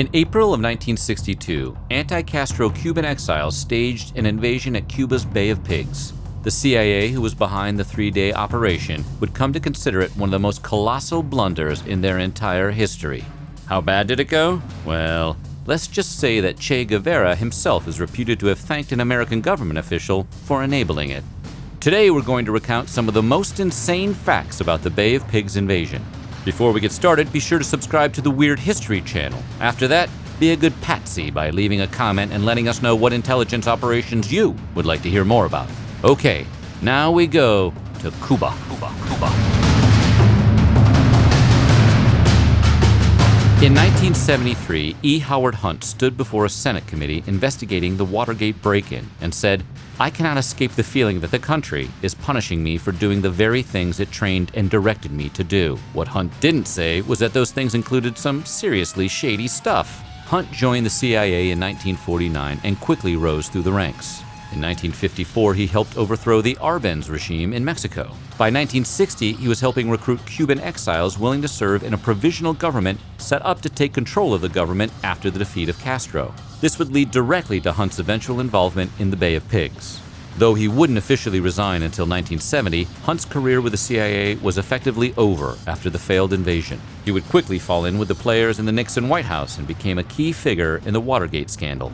In April of 1962, anti-Castro Cuban exiles staged an invasion at Cuba's Bay of Pigs. The CIA, who was behind the three-day operation, would come to consider it one of the most colossal blunders in their entire history. How bad did it go? Well, let's just say that Che Guevara himself is reputed to have thanked an American government official for enabling it. Today we're going to recount some of the most insane facts about the Bay of Pigs invasion. Before we get started, be sure to subscribe to the Weird History channel. After that, be a good patsy by leaving a comment and letting us know what intelligence operations you would like to hear more about. Okay, now we go to Cuba. In 1973, E. Howard Hunt stood before a Senate committee investigating the Watergate break-in and said, "I cannot escape the feeling that the country is punishing me for doing the very things it trained and directed me to do." What Hunt didn't say was that those things included some seriously shady stuff. Hunt joined the CIA in 1949 and quickly rose through the ranks. In 1954, he helped overthrow the Arbenz regime in Mexico. By 1960, he was helping recruit Cuban exiles willing to serve in a provisional government set up to take control of the government after the defeat of Castro. This would lead directly to Hunt's eventual involvement in the Bay of Pigs. Though he wouldn't officially resign until 1970, Hunt's career with the CIA was effectively over after the failed invasion. He would quickly fall in with the players in the Nixon White House and became a key figure in the Watergate scandal.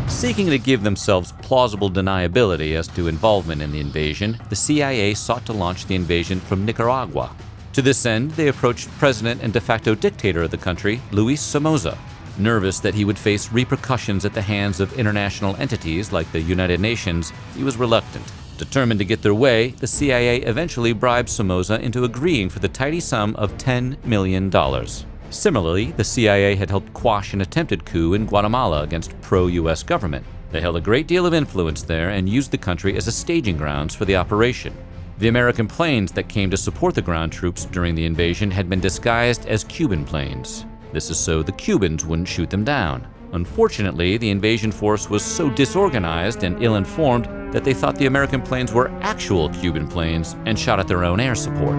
Seeking to give themselves plausible deniability as to involvement in the invasion, the CIA sought to launch the invasion from Nicaragua. To this end, they approached President and de facto dictator of the country, Luis Somoza. Nervous that he would face repercussions at the hands of international entities like the United Nations, he was reluctant. Determined to get their way, the CIA eventually bribed Somoza into agreeing for the tidy sum of $10 million. Similarly, the CIA had helped quash an attempted coup in Guatemala against pro-US government. They held a great deal of influence there and used the country as a staging grounds for the operation. The American planes that came to support the ground troops during the invasion had been disguised as Cuban planes. This is so the Cubans wouldn't shoot them down. Unfortunately, the invasion force was so disorganized and ill-informed that they thought the American planes were actual Cuban planes and shot at their own air support.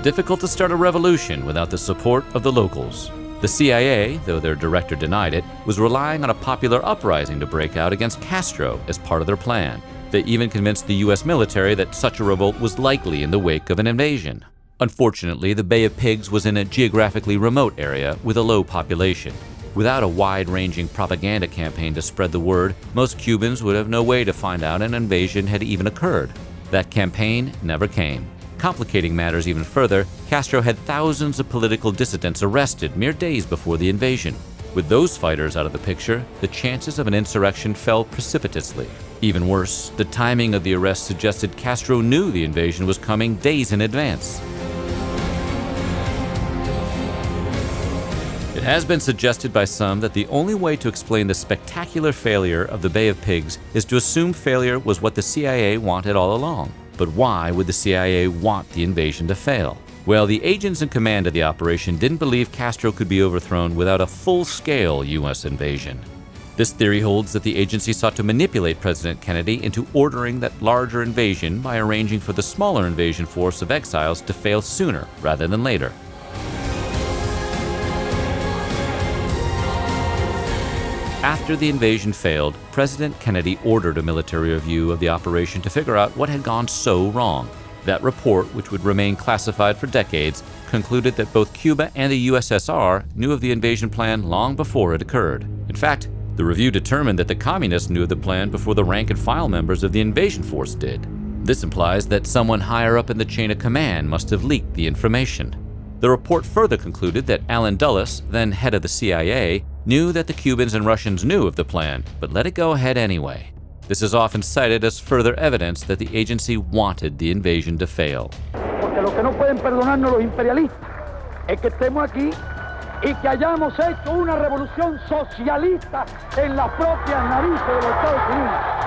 Difficult to start a revolution without the support of the locals. The CIA, though their director denied it, was relying on a popular uprising to break out against Castro as part of their plan. They even convinced the US military that such a revolt was likely in the wake of an invasion. Unfortunately, the Bay of Pigs was in a geographically remote area with a low population. Without a wide-ranging propaganda campaign to spread the word, most Cubans would have no way to find out an invasion had even occurred. That campaign never came. Complicating matters even further, Castro had thousands of political dissidents arrested mere days before the invasion. With those fighters out of the picture, the chances of an insurrection fell precipitously. Even worse, the timing of the arrest suggested Castro knew the invasion was coming days in advance. It has been suggested by some that the only way to explain the spectacular failure of the Bay of Pigs is to assume failure was what the CIA wanted all along. But why would the CIA want the invasion to fail? Well, the agents in command of the operation didn't believe Castro could be overthrown without a full-scale US invasion. This theory holds that the agency sought to manipulate President Kennedy into ordering that larger invasion by arranging for the smaller invasion force of exiles to fail sooner rather than later. After the invasion failed, President Kennedy ordered a military review of the operation to figure out what had gone so wrong. That report, which would remain classified for decades, concluded that both Cuba and the USSR knew of the invasion plan long before it occurred. In fact, the review determined that the communists knew of the plan before the rank-and-file members of the invasion force did. This implies that someone higher up in the chain of command must have leaked the information. The report further concluded that Allen Dulles, then head of the CIA, knew that the Cubans and Russians knew of the plan, but let it go ahead anyway. This is often cited as further evidence that the agency wanted the invasion to fail. Porque lo que no pueden perdonarnos los imperialistas es que estemos aquí y que hayamos hecho una revolución socialista en las propias narices de los Estados Unidos.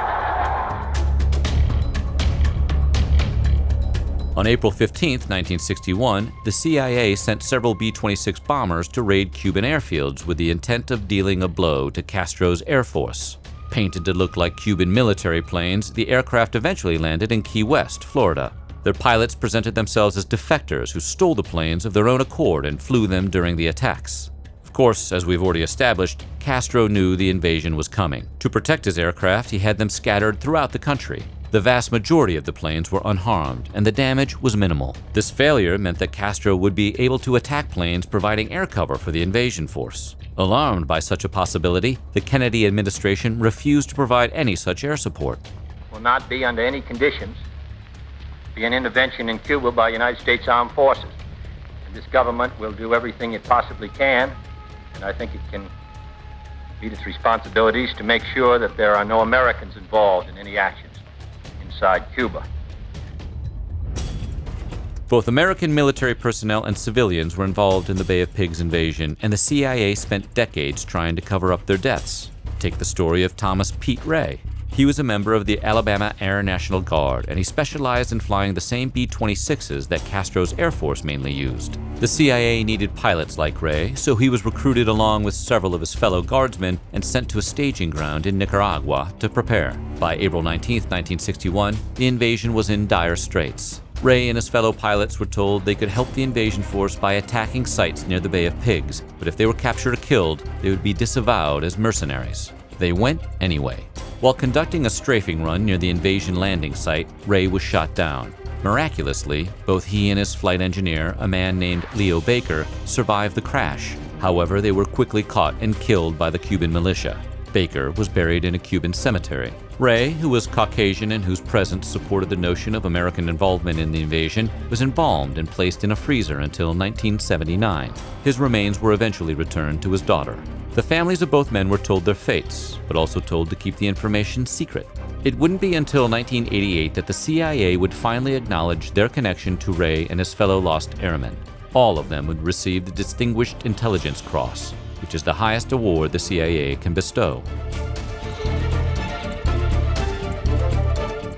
On April 15, 1961, the CIA sent several B-26 bombers to raid Cuban airfields with the intent of dealing a blow to Castro's Air Force. Painted to look like Cuban military planes, the aircraft eventually landed in Key West, Florida. Their pilots presented themselves as defectors who stole the planes of their own accord and flew them during the attacks. Of course, as we've already established, Castro knew the invasion was coming. To protect his aircraft, he had them scattered throughout the country. The vast majority of the planes were unharmed, and the damage was minimal. This failure meant that Castro would be able to attack planes providing air cover for the invasion force. Alarmed by such a possibility, the Kennedy administration refused to provide any such air support. Will not be under any conditions be an intervention in Cuba by United States Armed Forces. And this government will do everything it possibly can, and I think it can meet its responsibilities to make sure that there are no Americans involved in any actions inside Cuba. Both American military personnel and civilians were involved in the Bay of Pigs invasion, and the CIA spent decades trying to cover up their deaths. Take the story of Thomas Pete Ray. He was a member of the Alabama Air National Guard, and he specialized in flying the same B-26s that Castro's Air Force mainly used. The CIA needed pilots like Ray, so he was recruited along with several of his fellow guardsmen and sent to a staging ground in Nicaragua to prepare. By April 19, 1961, the invasion was in dire straits. Ray and his fellow pilots were told they could help the invasion force by attacking sites near the Bay of Pigs, but if they were captured or killed, they would be disavowed as mercenaries. They went anyway. While conducting a strafing run near the invasion landing site, Ray was shot down. Miraculously, both he and his flight engineer, a man named Leo Baker, survived the crash. However, they were quickly caught and killed by the Cuban militia. Baker was buried in a Cuban cemetery. Ray, who was Caucasian and whose presence supported the notion of American involvement in the invasion, was embalmed and placed in a freezer until 1979. His remains were eventually returned to his daughter. The families of both men were told their fates, but also told to keep the information secret. It wouldn't be until 1988 that the CIA would finally acknowledge their connection to Ray and his fellow lost airmen. All of them would receive the Distinguished Intelligence Cross, which is the highest award the CIA can bestow.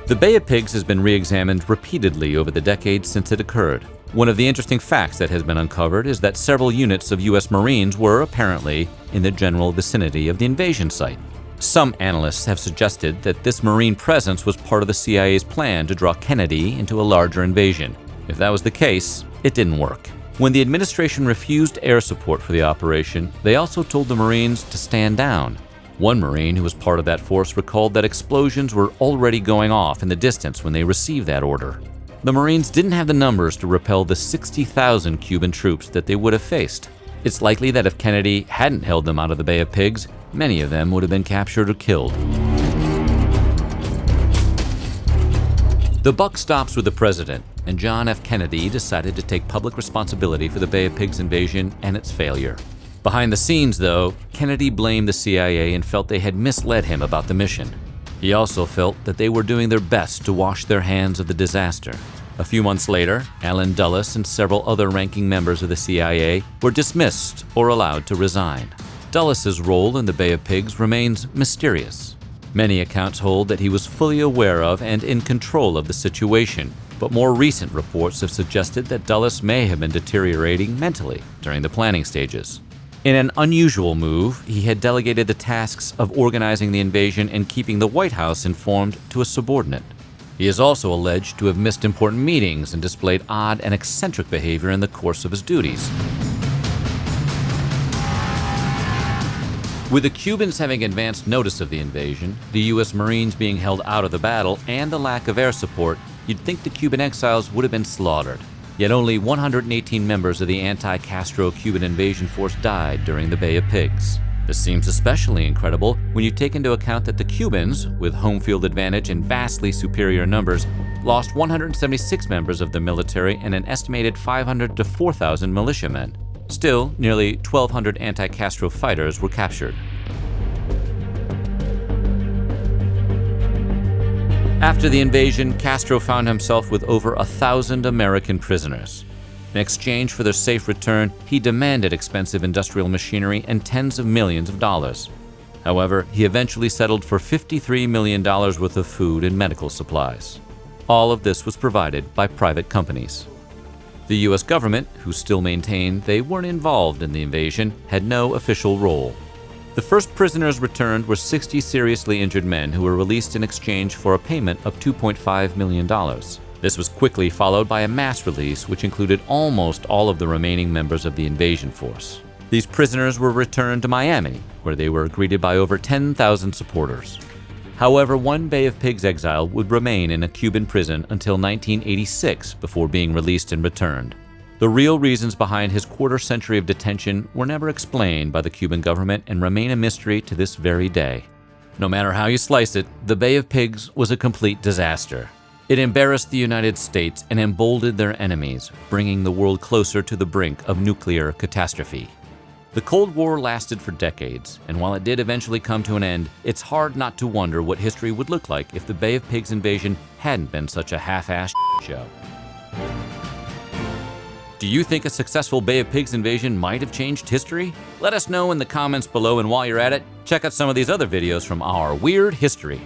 The Bay of Pigs has been re-examined repeatedly over the decades since it occurred. One of the interesting facts that has been uncovered is that several units of U.S. Marines were, apparently, in the general vicinity of the invasion site. Some analysts have suggested that this Marine presence was part of the CIA's plan to draw Kennedy into a larger invasion. If that was the case, it didn't work. When the administration refused air support for the operation, they also told the Marines to stand down. One Marine who was part of that force recalled that explosions were already going off in the distance when they received that order. The Marines didn't have the numbers to repel the 60,000 Cuban troops that they would have faced. It's likely that if Kennedy hadn't held them out of the Bay of Pigs, many of them would have been captured or killed. The buck stops with the president, and John F. Kennedy decided to take public responsibility for the Bay of Pigs invasion and its failure. Behind the scenes, though, Kennedy blamed the CIA and felt they had misled him about the mission. He also felt that they were doing their best to wash their hands of the disaster. A few months later, Allen Dulles and several other ranking members of the CIA were dismissed or allowed to resign. Dulles's role in the Bay of Pigs remains mysterious. Many accounts hold that he was fully aware of and in control of the situation, but more recent reports have suggested that Dulles may have been deteriorating mentally during the planning stages. In an unusual move, he had delegated the tasks of organizing the invasion and keeping the White House informed to a subordinate. He is also alleged to have missed important meetings and displayed odd and eccentric behavior in the course of his duties. With the Cubans having advanced notice of the invasion, the U.S. Marines being held out of the battle, and the lack of air support, you'd think the Cuban exiles would have been slaughtered. Yet only 118 members of the anti-Castro Cuban invasion force died during the Bay of Pigs. This seems especially incredible when you take into account that the Cubans, with home field advantage and vastly superior numbers, lost 176 members of the military and an estimated 500 to 4,000 militiamen. Still, nearly 1,200 anti-Castro fighters were captured. After the invasion, Castro found himself with over 1,000 American prisoners. In exchange for their safe return, he demanded expensive industrial machinery and tens of millions of dollars. However, he eventually settled for $53 million worth of food and medical supplies. All of this was provided by private companies. The US government, who still maintained they weren't involved in the invasion, had no official role. The first prisoners returned were 60 seriously injured men who were released in exchange for a payment of $2.5 million. This was quickly followed by a mass release which included almost all of the remaining members of the invasion force. These prisoners were returned to Miami, where they were greeted by over 10,000 supporters. However, one Bay of Pigs exile would remain in a Cuban prison until 1986 before being released and returned. The real reasons behind his quarter-century of detention were never explained by the Cuban government and remain a mystery to this very day. No matter how you slice it, the Bay of Pigs was a complete disaster. It embarrassed the United States and emboldened their enemies, bringing the world closer to the brink of nuclear catastrophe. The Cold War lasted for decades, and while it did eventually come to an end, it's hard not to wonder what history would look like if the Bay of Pigs invasion hadn't been such a half-assed show. Do you think a successful Bay of Pigs invasion might have changed history? Let us know in the comments below, and while you're at it, check out some of these other videos from our Weird History.